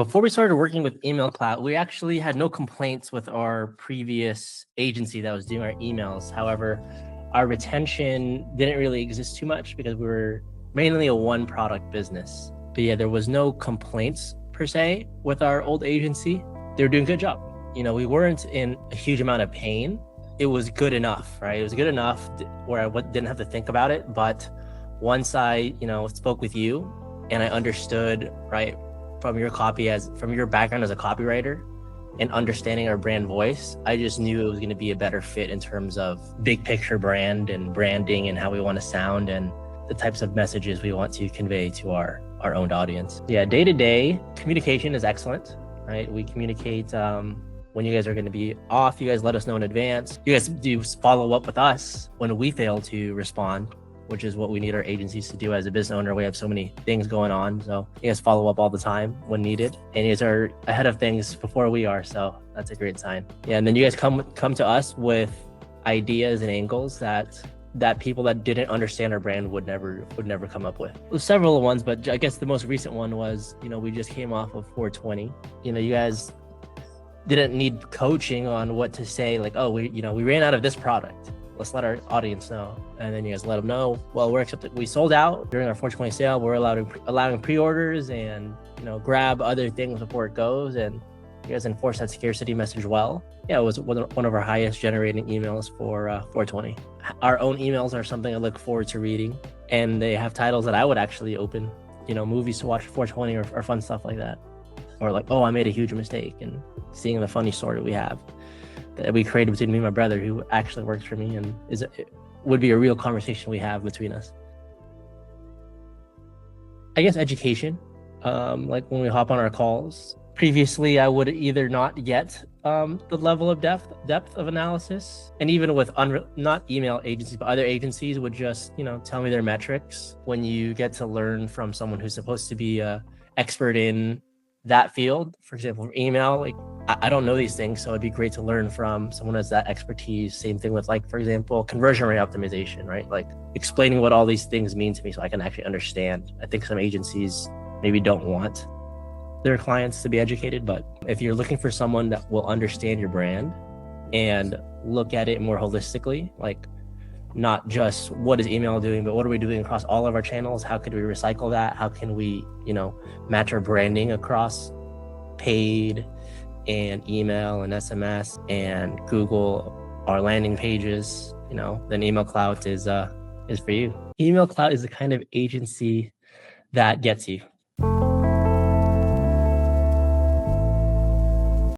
Before we started working with Email Cloud, we actually had no complaints with our previous agency that was doing our emails. However, our retention didn't really exist too much because we were mainly a one product business. But yeah, there was no complaints per se with our old agency. They were doing a good job. We weren't in a huge amount of pain. It was good enough, right? It was good enough where I didn't have to think about it. But once I, spoke with you and I understood, right, from your background as a copywriter and understanding our brand voice, I just knew it was going to be a better fit in terms of big picture brand and branding and how we want to sound and the types of messages we want to convey to our owned audience. Yeah, day-to-day communication is excellent, right? We communicate when you guys are going to be off. You guys let us know in advance. You guys do follow up with us when we fail to respond, which is what we need our agencies to do as a business owner. We have so many things going on. So you guys follow up all the time when needed. And you guys are ahead of things before we are. So that's a great sign. Yeah, and then you guys come to us with ideas and angles that people that didn't understand our brand would never come up with. There's several ones, but I guess the most recent one was, we just came off of 420. You guys didn't need coaching on what to say, like, oh, we ran out of this product. Let's let our audience know. And then you guys let them know, well, we sold out during our 420 sale. We're allowing pre-orders and, grab other things before it goes. And you guys enforce that scarcity message well. Yeah, it was one of our highest generating emails for 420. Our own emails are something I look forward to reading. And they have titles that I would actually open, movies to watch 420 or fun stuff like that. Or like, oh, I made a huge mistake, and seeing the funny story we have that we created between me and my brother, who actually works for me, and would be a real conversation we have between us. I guess education, like when we hop on our calls. Previously, I would either not get the level of depth of analysis, and even with not email agencies, but other agencies would just tell me their metrics. When you get to learn from someone who's supposed to be a expert in that field, for example, for email, like I don't know these things, so it'd be great to learn from someone who has that expertise. Same thing with, like, for example, conversion rate optimization, right? Like explaining what all these things mean to me so I can actually understand. I think some agencies maybe don't want their clients to be educated, but if you're looking for someone that will understand your brand and look at it more holistically, like not just what is email doing, but what are we doing across all of our channels? How could we recycle that? How can we, match our branding across paid and email and SMS and Google, our landing pages, then Email Cloud is for you. Email Cloud is the kind of agency that gets you.